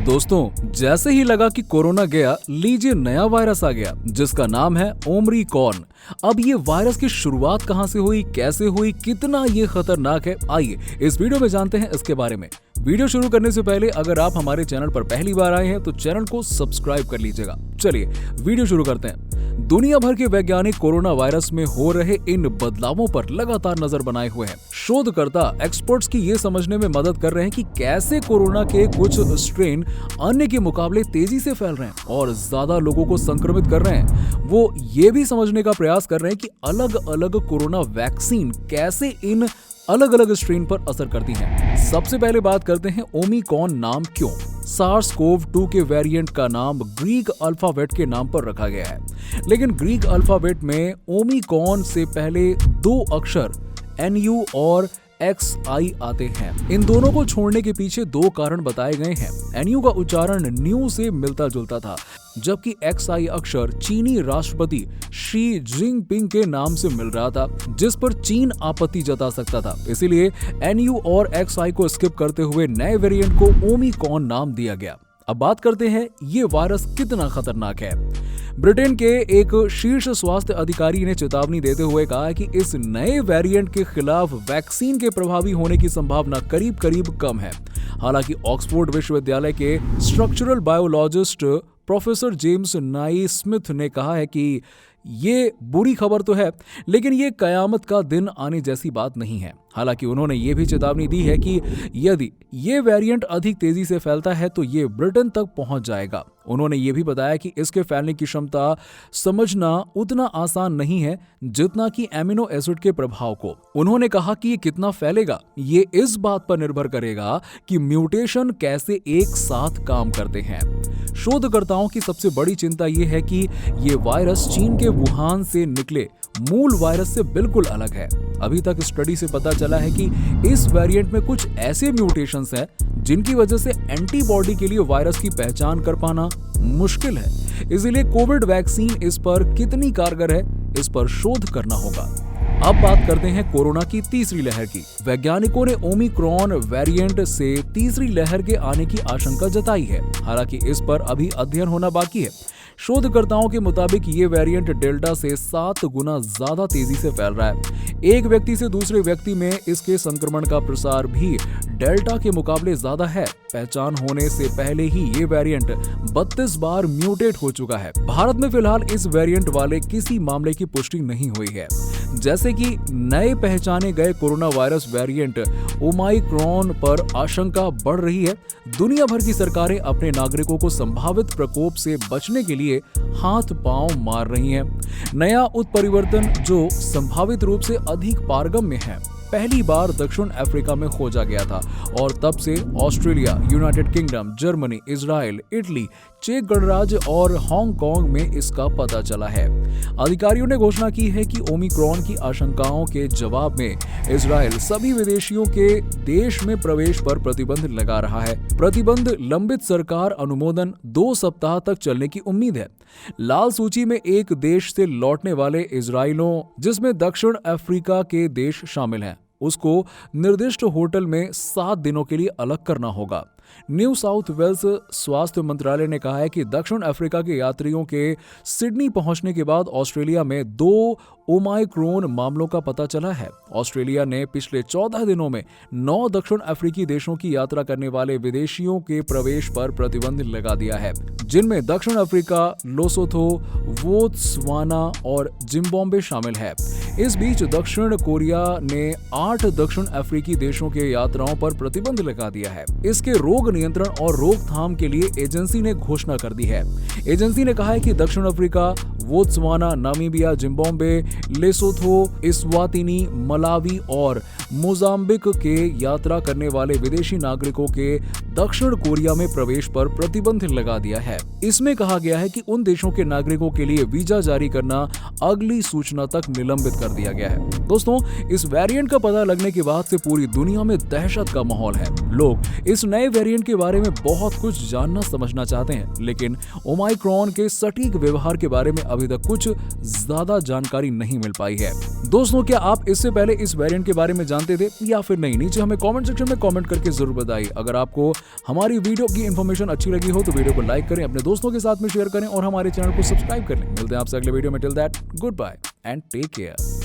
दोस्तों, जैसे ही लगा कि कोरोना गया, लीजिए नया वायरस आ गया जिसका नाम है ओमिक्रॉन। अब ये वायरस की शुरुआत कहां से हुई, कैसे हुई, कितना ये खतरनाक है, आइए इस वीडियो में जानते हैं इसके बारे में। वीडियो शुरू करने से पहले अगर आप हमारे चैनल पर पहली बार आए हैं तो चैनल को सब्सक्राइब कर लीजिएगा। चलिए वीडियो शुरू करते हैं। दुनिया भर के वैज्ञानिक कोरोना वायरस में हो रहे इन बदलावों पर लगातार नजर बनाए हुए हैं। शोधकर्ता एक्सपर्ट्स की ये समझने में मदद कर रहे हैं कि कैसे कोरोना के कुछ स्ट्रेन अन्य के मुकाबले तेजी से फैल रहे हैं और ज्यादा लोगों को संक्रमित कर रहे हैं। वो ये भी समझने का प्रयास कर रहे हैं कि अलग अलग कोरोना वैक्सीन कैसे इन अलग अलग स्ट्रेन पर असर करती हैं। सबसे पहले बात करते हैं ओमिक्रॉन नाम क्यों। SARS-CoV-2 के वेरिएंट का नाम ग्रीक अल्फाबेट के नाम पर रखा गया है, लेकिन ग्रीक अल्फाबेट में ओमिक्रॉन से पहले दो अक्षर NU और XI आते हैं। इन दोनों को छोड़ने के पीछे दो कारण बताए गए हैं। NU का उच्चारण न्यू से मिलता जुलता था, जबकि XI अक्षर चीनी राष्ट्रपति शी जिनपिंग के नाम से मिल रहा था, जिस पर चीन आपत्ति जता सकता था। इसीलिए NU और XI को स्किप करते हुए नए वेरिएंट को ओमिक्रॉन नाम दिया गया। अब बात करते हैं ये वायरस कितना खतरनाक है। ब्रिटेन के एक शीर्ष स्वास्थ्य अधिकारी ने चेतावनी देते हुए कहा कि इस नए वेरिएंट के खिलाफ वैक्सीन के प्रभावी होने की संभावना करीब करीब कम है। हालांकि ऑक्सफोर्ड विश्वविद्यालय के structural biologist professor James Naismith ने कहा है कि ये बुरी खबर तो है, लेकिन ये कयामत का दिन आने जैसी बात नहीं है। हालांकि उन्होंने ये भी चेतावनी दी है कि यदि ये वेरिएंट अधिक तेजी से फैलता है तो ये ब्रिटेन तक पहुंच जाएगा। उन्होंने ये भी बताया कि इसके फैलने की क्षमता समझना उतना आसान नहीं है जितना कि एमिनो एसिड के प्रभाव को। उन्होंने कहा कि ये कितना फैलेगा ये इस बात पर निर्भर करेगा कि म्यूटेशन कैसे एक साथ काम करते हैं। शोधकर्ताओं की सबसे बड़ी चिंता ये है कि ये वायरस चीन के वुहान से निकले मूल वायरस से बिल्कुल अलग है। अभी तक स्टडी से पता चला है कि इस वेरिएंट में कुछ ऐसे म्यूटेशंस हैं जिनकी वजह से एंटीबॉडी के लिए वायरस की पहचान कर पाना मुश्किल है। इसलिए कोविड वैक्सीन इस पर कितनी कारगर है, इस पर शोध करना होगा। अब बात करते हैं कोरोना की तीसरी लहर की। वैज्ञानिकों ने ओमिक्रॉन वेरिएंट से तीसरी लहर के आने की आशंका जताई है। हालांकि इस पर अभी अध्ययन होना बाकी है। शोधकर्ताओं के मुताबिक ये वेरिएंट डेल्टा से 7 गुना ज्यादा तेजी से फैल रहा है। एक व्यक्ति से दूसरे व्यक्ति में इसके संक्रमण का प्रसार भी डेल्टा के मुकाबले ज्यादा है। पहचान होने से पहले ही ये वेरिएंट 32 बार म्यूटेट हो चुका है। भारत में फिलहाल इस वेरिएंट वाले किसी मामले की पुष्टि नहीं हुई है। जैसे कि नए पहचाने गए कोरोना वायरस वेरिएंट ओमिक्रॉन पर आशंका बढ़ रही है। दुनिया भर की सरकारें अपने नागरिकों को संभावित प्रकोप से बचने के लिए हाथ पांव मार रही हैं। नया उत्परिवर्तन जो संभावित रूप से अधिक पारगम्य है, पहली बार दक्षिण अफ्रीका में खोजा गया था और तब से Australia, United Kingdom, Germany, Israel, Italy, चेक गणराज्य और हांगकांग में इसका पता चला है। अधिकारियों ने घोषणा की है कि ओमिक्रॉन की आशंकाओं के जवाब में इजराइल सभी विदेशियों के देश में प्रवेश पर प्रतिबंध लगा रहा है। प्रतिबंध लंबित सरकार अनुमोदन 2 सप्ताह तक चलने की उम्मीद है। लाल सूची में एक देश से लौटने वाले इजराइलों, जिसमें दक्षिण अफ्रीका के देश शामिल हैं, उसको निर्दिष्ट होटल में 7 दिनों के लिए अलग करना होगा। न्यू साउथ वेल्स स्वास्थ्य मंत्रालय ने कहा है कि दक्षिण अफ्रीका के यात्रियों के सिडनी पहुंचने के बाद ऑस्ट्रेलिया में 2 ओमिक्रॉन मामलों का पता चला है। ऑस्ट्रेलिया ने पिछले 14 दिनों में 9 दक्षिण अफ्रीकी देशों की यात्रा करने वाले विदेशियों के प्रवेश पर प्रतिबंध लगा दिया है, जिनमें दक्षिण अफ्रीका, लोसोथो, बोत्सवाना और जिम्बाब्वे शामिल है। इस बीच दक्षिण कोरिया ने 8 दक्षिण अफ्रीकी देशों के यात्राओं पर प्रतिबंध लगा दिया है। इसके रोग नियंत्रण और रोकथाम के लिए एजेंसी ने घोषणा कर दी है। एजेंसी ने कहा है कि दक्षिण Africa, Botswana, Namibia, Zimbabwe, Lesotho, Eswatini, Malawi और मोजाम्बिक के यात्रा करने वाले विदेशी नागरिकों के दक्षिण कोरिया में प्रवेश पर प्रतिबंध लगा दिया है। इसमें कहा गया है कि उन देशों के नागरिकों के लिए वीजा जारी करना अगली सूचना तक निलंबित कर दिया गया है। दोस्तों, इस वेरिएंट का पता लगने के बाद से पूरी दुनिया में दहशत का माहौल है। लोग इस नए वेरिएंट के बारे में बहुत कुछ जानना समझना चाहते हैं, लेकिन ओमिक्रॉन के सटीक व्यवहार के बारे में अभी तक कुछ ज्यादा जानकारी नहीं मिल पाई है। दोस्तों, क्या आप इससे पहले इस वेरिएंट के बारे में जानते थे या फिर नहीं? नीचे हमें कमेंट सेक्शन में कमेंट करके जरूर बताइए। अगर आपको हमारी वीडियो की इन्फॉर्मेशन अच्छी लगी हो तो वीडियो को लाइक करें, अपने दोस्तों के साथ में शेयर करें और हमारे चैनल को सब्सक्राइब कर लें। मिलते हैं आपसे अगले वीडियो में। Till that, good bye and take care.